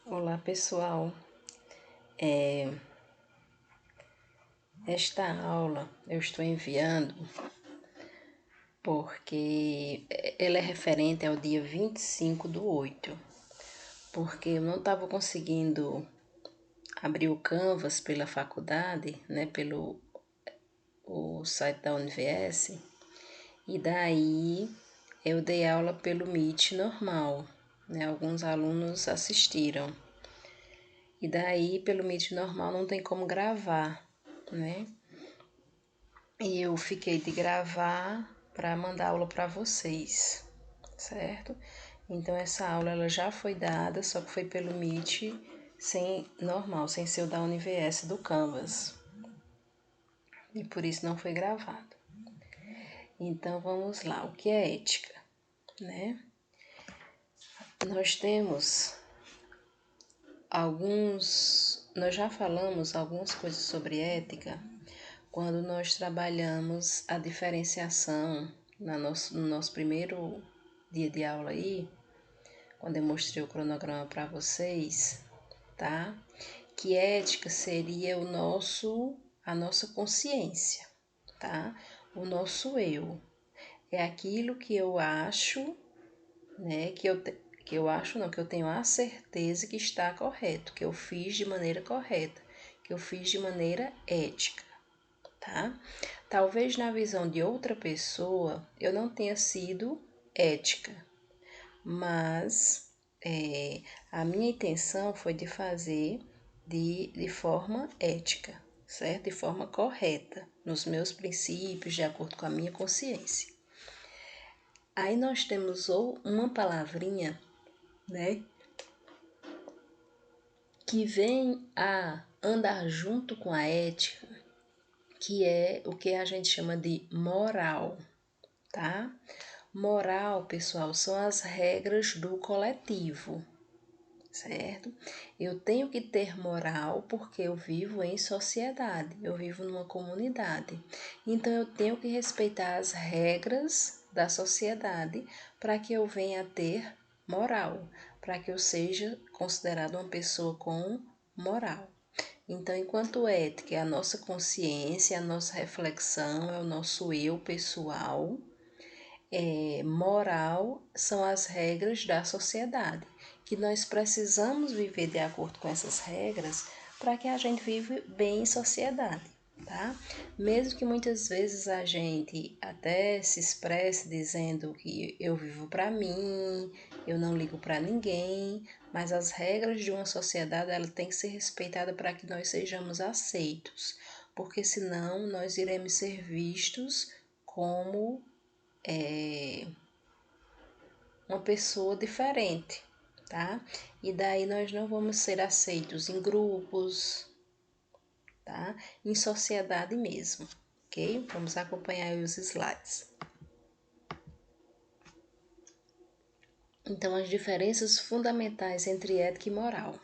Olá pessoal, esta aula eu estou enviando porque ela é referente ao dia 25/8, porque eu não estava conseguindo abrir o Canvas pela faculdade, né, pelo o site da UniVS, e daí eu dei aula pelo Meet normal, né, alguns alunos assistiram. E daí, pelo Meet normal, não tem como gravar, né? E eu fiquei de gravar para mandar aula para vocês, certo? Então, essa aula ela já foi dada, só que foi pelo Meet normal, sem ser o da UniVS do Canvas. E por isso não foi gravado. Então, vamos lá. O que é ética, né? Nós temos nós já falamos algumas coisas sobre ética quando nós trabalhamos a diferenciação no nosso primeiro dia de aula aí, quando eu mostrei o cronograma para vocês, tá? Que ética seria a nossa consciência, tá? O nosso eu. É aquilo que eu acho, né? Que eu acho não, que eu tenho a certeza que está correto, que eu fiz de maneira correta, que eu fiz de maneira ética, tá? Talvez na visão de outra pessoa eu não tenha sido ética, mas a minha intenção foi de fazer de forma ética, certo? De forma correta, nos meus princípios, de acordo com a minha consciência. Aí nós temos uma palavrinha, né, que vem a andar junto com a ética, que é o que a gente chama de moral, tá? Moral, pessoal, são as regras do coletivo, certo? Eu tenho que ter moral porque eu vivo em sociedade, eu vivo numa comunidade. Então eu tenho que respeitar as regras da sociedade para que eu venha a ter moral, para que eu seja considerada uma pessoa com moral. Então, enquanto ética é a nossa consciência, a nossa reflexão, é o nosso eu pessoal, moral são as regras da sociedade, que nós precisamos viver de acordo com essas regras para que a gente viva bem em sociedade, tá? Mesmo que muitas vezes a gente até se expresse dizendo que eu vivo para mim, eu não ligo para ninguém, mas as regras de uma sociedade ela tem que ser respeitada para que nós sejamos aceitos, porque senão nós iremos ser vistos como uma pessoa diferente, tá? E daí nós não vamos ser aceitos em grupos, tá? Em sociedade mesmo, ok? Vamos acompanhar aí os slides. Então, as diferenças fundamentais entre ética e moral.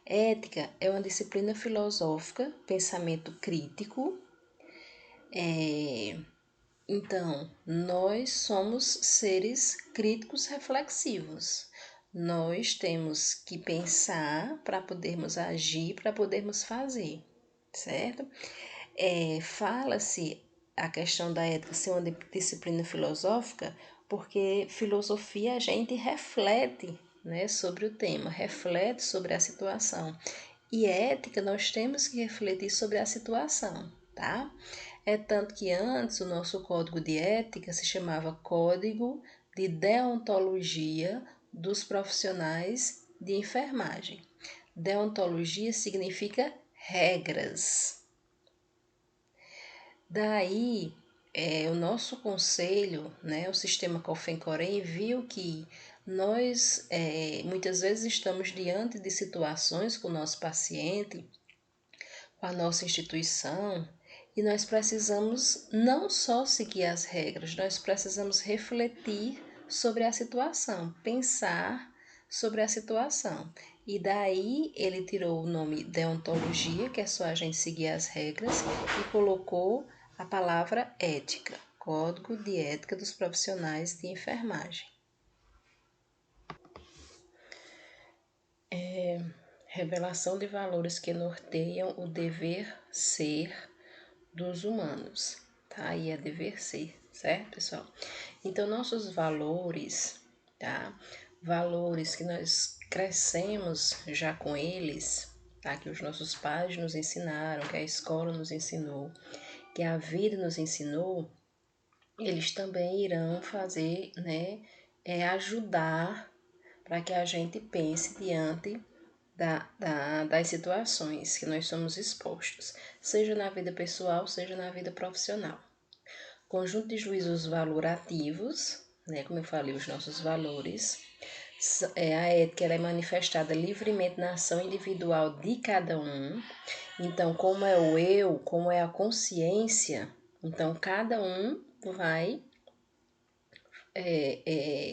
Ética é uma disciplina filosófica, pensamento crítico. Então, nós somos seres críticos reflexivos. Nós temos que pensar para podermos agir, para podermos fazer, certo? Fala-se a questão da ética ser uma disciplina filosófica, porque filosofia a gente reflete, né, sobre o tema, reflete sobre a situação. E ética nós temos que refletir sobre a situação, tá? É tanto que antes o nosso código de ética se chamava Código de Deontologia dos Profissionais de Enfermagem. Deontologia significa regras. Daí, o nosso conselho, né, o sistema COFEN-COREM, viu que nós muitas vezes estamos diante de situações com o nosso paciente, com a nossa instituição, e nós precisamos não só seguir as regras, nós precisamos refletir sobre a situação, pensar sobre a situação. E daí ele tirou o nome deontologia, que é só a gente seguir as regras, e colocou a palavra ética, Código de Ética dos Profissionais de Enfermagem. revelação de valores que norteiam o dever ser dos humanos, tá? E é dever ser, certo, pessoal? Então, nossos valores, tá? Valores que nós crescemos já com eles, tá? Que os nossos pais nos ensinaram, que a escola nos ensinou, que a vida nos ensinou, eles também irão fazer, né? Ajudar para que a gente pense diante das situações que nós somos expostos, seja na vida pessoal, seja na vida profissional. Conjunto de juízos valorativos, né, como eu falei, os nossos valores. A ética ela é manifestada livremente na ação individual de cada um. Então, como é o eu, como é a consciência, então cada um vai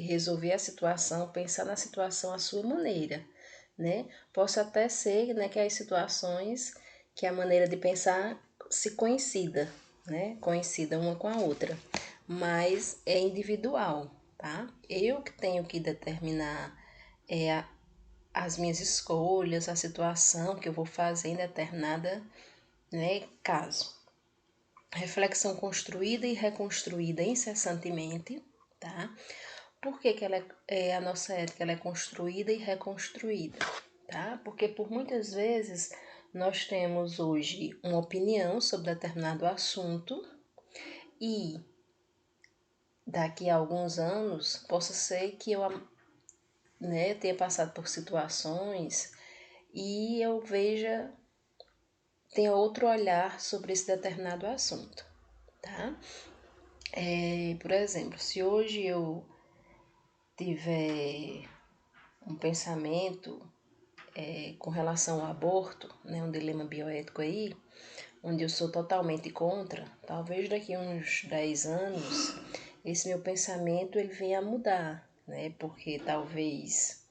resolver a situação, pensar na situação à sua maneira, né? Posso até ser, né, que as situações, que a maneira de pensar se coincida, né? Coincida uma com a outra, mas é individual, tá? Eu que tenho que determinar as minhas escolhas, a situação que eu vou fazer em determinada, né, caso. Reflexão construída e reconstruída incessantemente, tá? Por que que a nossa ética ela é construída e reconstruída? Tá? Porque por muitas vezes nós temos hoje uma opinião sobre determinado assunto e daqui a alguns anos possa ser que eu, né, tenha passado por situações e eu tenha outro olhar sobre esse determinado assunto, tá? Por exemplo, se hoje eu tiver um pensamento com relação ao aborto, né, um dilema bioético aí, onde eu sou totalmente contra, talvez daqui a uns 10 anos esse meu pensamento ele venha a mudar, né, porque talvez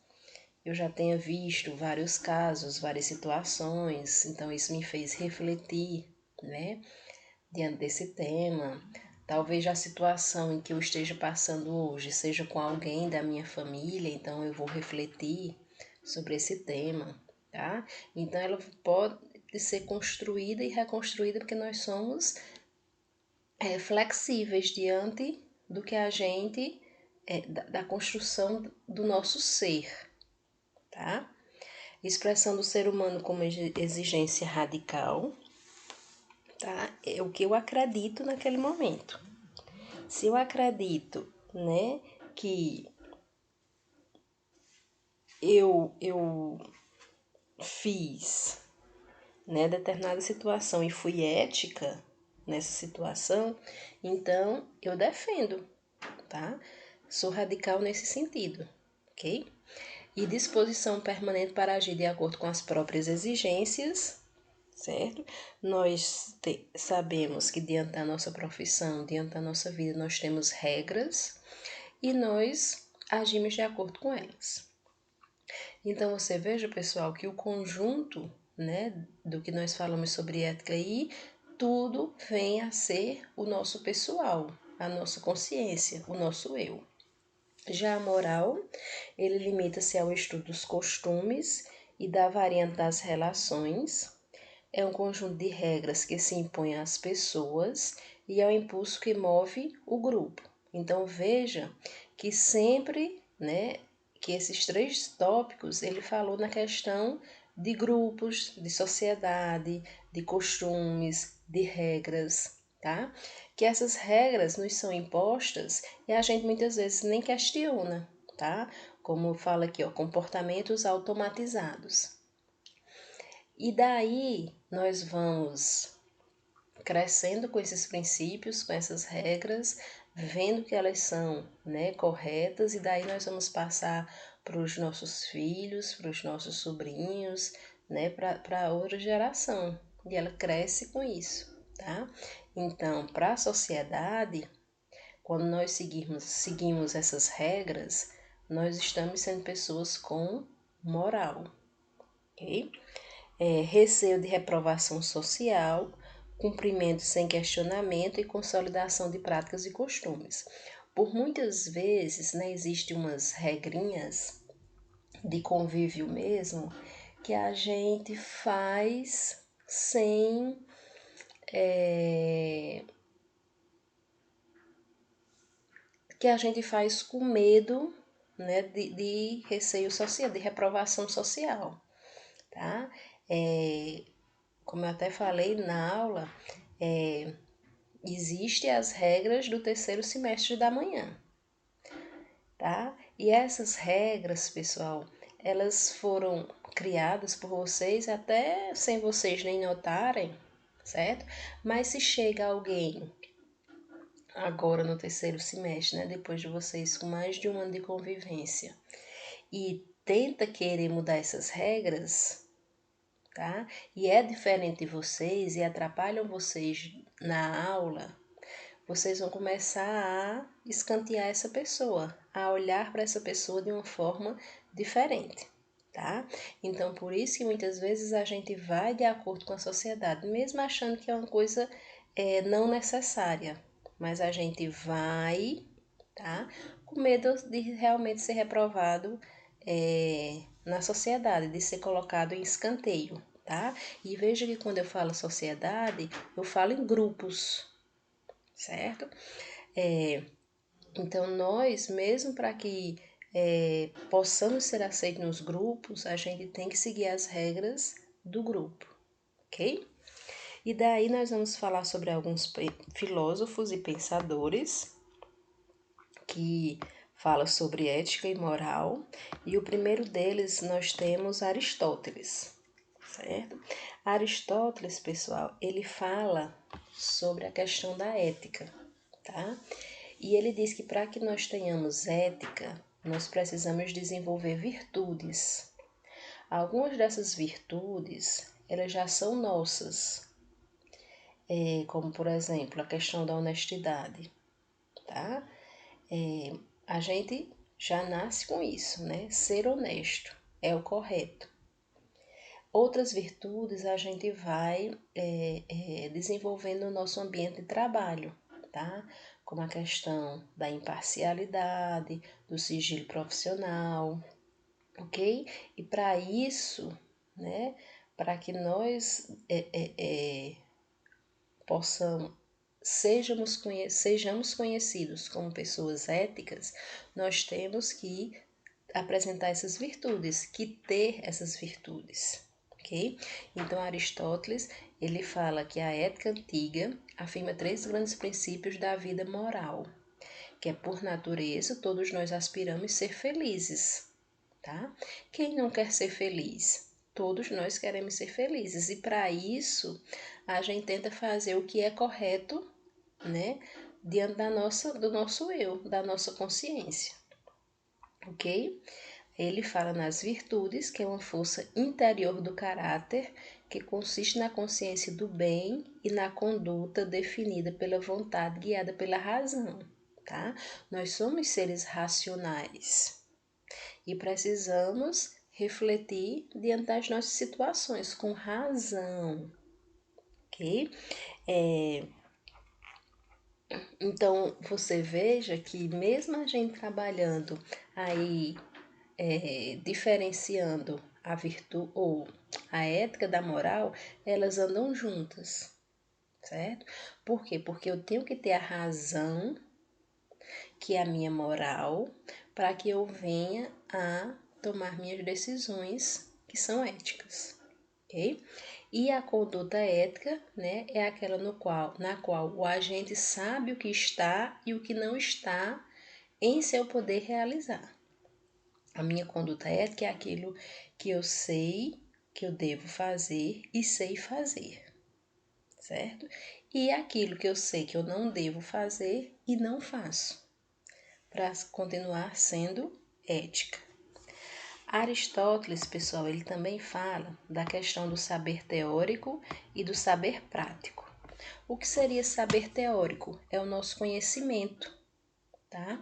eu já tenha visto vários casos, várias situações, então isso me fez refletir, né, diante desse tema. Talvez a situação em que eu esteja passando hoje seja com alguém da minha família, então eu vou refletir sobre esse tema, tá? Então ela pode ser construída e reconstruída porque nós somos flexíveis diante do que a gente, da construção do nosso ser, tá? Expressão do ser humano como exigência radical, tá? É o que eu acredito naquele momento. Se eu acredito, né, que eu fiz, né, determinada situação e fui ética nessa situação, então eu defendo, tá? Sou radical nesse sentido, ok? E disposição permanente para agir de acordo com as próprias exigências, certo? Nós sabemos que diante da nossa profissão, diante da nossa vida, nós temos regras e nós agimos de acordo com elas. Então você veja, pessoal, que o conjunto, né, do que nós falamos sobre ética aí, tudo vem a ser o nosso pessoal, a nossa consciência, o nosso eu. Já a moral, ele limita-se ao estudo dos costumes e da variante das relações. É um conjunto de regras que se impõe às pessoas e é o impulso que move o grupo. Então veja que sempre, né, que esses três tópicos ele falou na questão de grupos, de sociedade, de costumes, de regras, tá? Que essas regras nos são impostas e a gente muitas vezes nem questiona, tá? Como fala aqui, ó, comportamentos automatizados. E daí nós vamos crescendo com esses princípios, com essas regras, vendo que elas são, né, corretas, e daí nós vamos passar para os nossos filhos, para os nossos sobrinhos, né, para outra geração. E ela cresce com isso, tá? Então, para a sociedade, quando nós seguimos essas regras, nós estamos sendo pessoas com moral, ok? Receio de reprovação social, cumprimento sem questionamento e consolidação de práticas e costumes. Por muitas vezes, né, existem umas regrinhas de convívio mesmo que a gente faz sem que a gente faz com medo, né, de receio social, de reprovação social, tá? Como eu até falei na aula, existem as regras do terceiro semestre da manhã, tá? E essas regras, pessoal, elas foram criadas por vocês até sem vocês nem notarem, certo? Mas se chega alguém agora no terceiro semestre, né, depois de vocês com mais de um ano de convivência, e tenta querer mudar essas regras, tá? E é diferente de vocês e atrapalham vocês na aula, vocês vão começar a escantear essa pessoa, a olhar para essa pessoa de uma forma diferente, tá? Então, por isso que muitas vezes a gente vai de acordo com a sociedade, mesmo achando que é uma coisa não necessária, mas a gente vai, tá? Com medo de realmente ser reprovado na sociedade, de ser colocado em escanteio, tá? E veja que quando eu falo sociedade, eu falo em grupos, certo? Então, nós, mesmo para que possamos ser aceitos nos grupos, a gente tem que seguir as regras do grupo, ok? E daí nós vamos falar sobre alguns filósofos e pensadores que falam sobre ética e moral. E o primeiro deles nós temos Aristóteles, certo? Aristóteles, pessoal, ele fala sobre a questão da ética, tá? E ele diz que para que nós tenhamos ética, nós precisamos desenvolver virtudes. Algumas dessas virtudes, elas já são nossas, como por exemplo a questão da honestidade, tá? A gente já nasce com isso, né? Ser honesto é o correto. Outras virtudes a gente vai desenvolvendo no nosso ambiente de trabalho, tá? Como a questão da imparcialidade, do sigilo profissional, ok? E para isso, né? Para que nós possamos sejamos conhecidos como pessoas éticas, nós temos que apresentar essas virtudes, que ter essas virtudes, ok? Então Aristóteles ele fala que a ética antiga afirma três grandes princípios da vida moral, que é por natureza todos nós aspiramos ser felizes, tá? Quem não quer ser feliz? Todos nós queremos ser felizes e para isso a gente tenta fazer o que é correto, né? Diante do nosso eu, da nossa consciência, ok? Ele fala nas virtudes, que é uma força interior do caráter, que consiste na consciência do bem e na conduta definida pela vontade, guiada pela razão, tá? Nós somos seres racionais e precisamos refletir diante das nossas situações com razão, ok? Então, você veja que mesmo a gente trabalhando aí diferenciando a virtude ou a ética da moral, elas andam juntas, certo? Por quê? Porque eu tenho que ter a razão, que é a minha moral, para que eu venha a tomar minhas decisões que são éticas, ok? E a conduta ética, né, é aquela na qual o agente sabe o que está e o que não está em seu poder realizar. A minha conduta ética é aquilo que eu sei que eu devo fazer e sei fazer, certo? E aquilo que eu sei que eu não devo fazer e não faço, para continuar sendo ética. Aristóteles, pessoal, ele também fala da questão do saber teórico e do saber prático. O que seria saber teórico? É o nosso conhecimento, tá?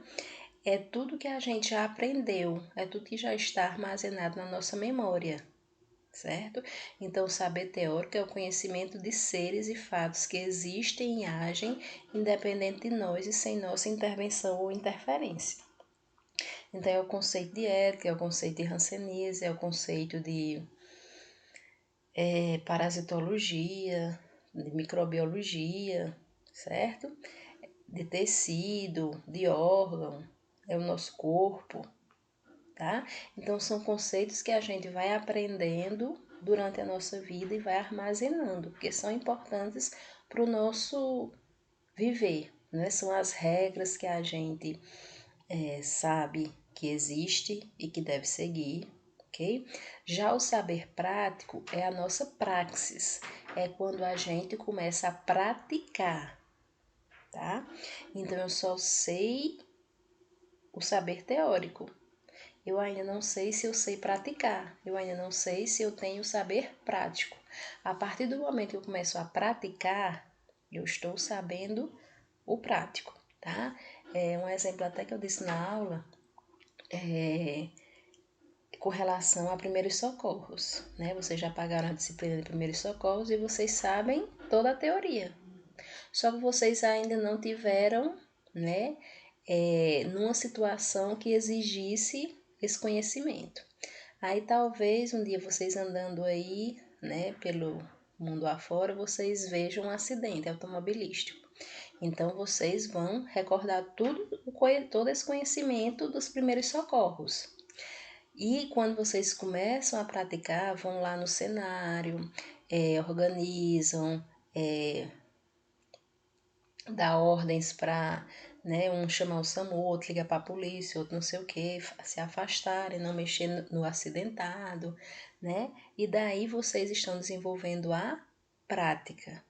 É tudo que a gente já aprendeu, é tudo que já está armazenado na nossa memória, certo? Então, o saber teórico é o conhecimento de seres e fatos que existem e agem independente de nós e sem nossa intervenção ou interferência. Então, é o conceito de ética, é o conceito de Hanseníase, é o conceito de parasitologia, de microbiologia, certo? De tecido, de órgão, é o nosso corpo, tá? Então são conceitos que a gente vai aprendendo durante a nossa vida e vai armazenando, porque são importantes para o nosso viver, né? São as regras que a gente sabe que existe e que deve seguir, ok? Já o saber prático é a nossa praxis, é quando a gente começa a praticar, tá? Então eu só sei o saber teórico. Eu ainda não sei se eu sei praticar, eu ainda não sei se eu tenho saber prático. A partir do momento que eu começo a praticar, eu estou sabendo o prático, tá? Um exemplo até que eu disse na aula é com relação a primeiros socorros, né? Vocês já pagaram a disciplina de primeiros socorros e vocês sabem toda a teoria. Só que vocês ainda não tiveram, né, numa situação que exigisse esse conhecimento. Aí talvez um dia vocês andando aí, né, pelo mundo afora, vocês vejam um acidente automobilístico. Então vocês vão recordar todo esse conhecimento dos primeiros socorros. E quando vocês começam a praticar, vão lá no cenário, organizam, dá ordens para, né, um chamar o SAMU, outro ligar para a polícia, outro não sei o que, se afastarem, não mexer no acidentado, né? E daí vocês estão desenvolvendo a prática,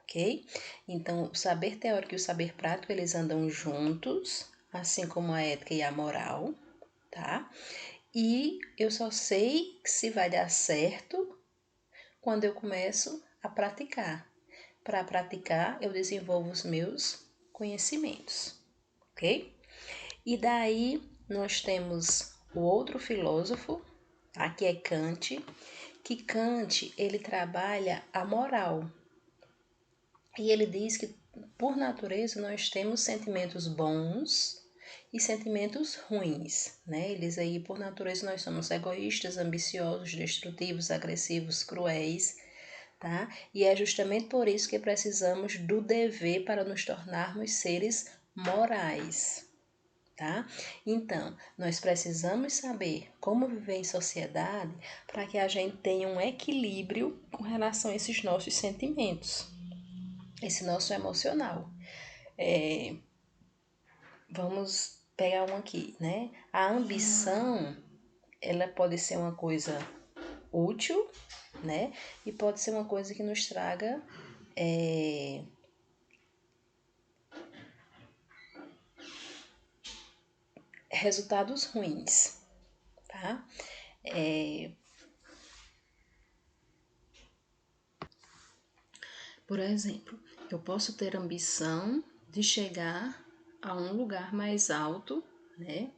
ok? Então, o saber teórico e o saber prático, eles andam juntos, assim como a ética e a moral, tá? E eu só sei se vai dar certo quando eu começo a praticar. Para praticar, eu desenvolvo os meus conhecimentos, ok? E daí nós temos o outro filósofo, tá? Que é Kant, que Kant ele trabalha a moral. E ele diz que por natureza nós temos sentimentos bons e sentimentos ruins, né? Eles aí por natureza nós somos egoístas, ambiciosos, destrutivos, agressivos, cruéis, tá? E é justamente por isso que precisamos do dever para nos tornarmos seres morais, tá? Então, nós precisamos saber como viver em sociedade para que a gente tenha um equilíbrio com relação a esses nossos sentimentos, esse nosso emocional. Vamos pegar um aqui, né? A ambição, ela pode ser uma coisa útil, né? E pode ser uma coisa que nos traga resultados ruins, tá? Por exemplo, eu posso ter ambição de chegar a um lugar mais alto, né,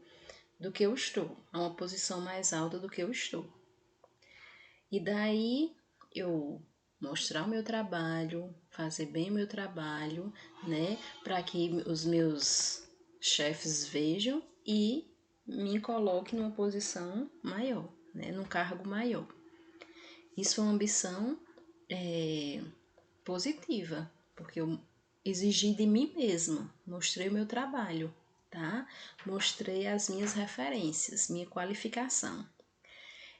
do que eu estou, a uma posição mais alta do que eu estou. E daí eu mostrar o meu trabalho, fazer bem o meu trabalho, né, para que os meus chefes vejam e me coloquem numa posição maior, né, num cargo maior. Isso é uma ambição positiva, porque eu exigi de mim mesma, mostrei o meu trabalho, tá? Mostrei as minhas referências, minha qualificação.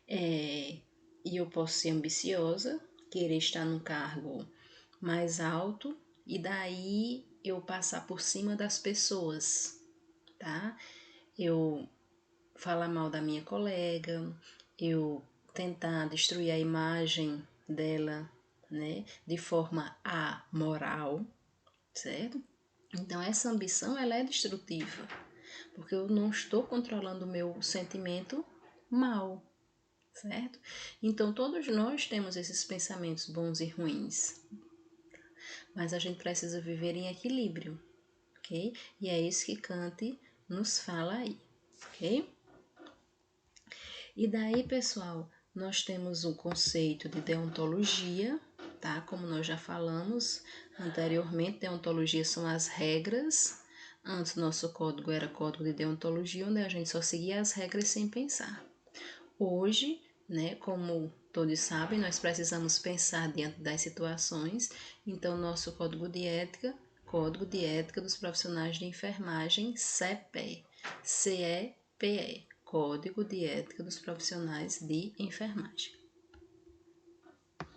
E eu posso ser ambiciosa, querer estar num cargo mais alto e daí eu passar por cima das pessoas, tá? Eu falar mal da minha colega, eu tentar destruir a imagem dela, né, de forma amoral, certo? Então essa ambição ela é destrutiva, porque eu não estou controlando o meu sentimento mal, certo? Então todos nós temos esses pensamentos bons e ruins, mas a gente precisa viver em equilíbrio, ok? E é isso que Kant nos fala aí, ok? E daí, pessoal, nós temos o conceito de deontologia, tá? Como nós já falamos anteriormente, deontologia são as regras. Antes, nosso código era código de deontologia, onde a gente só seguia as regras sem pensar. Hoje, né, como todos sabem, nós precisamos pensar diante das situações, então nosso Código de Ética dos Profissionais de Enfermagem, CEPE, CEPE, Código de Ética dos Profissionais de Enfermagem.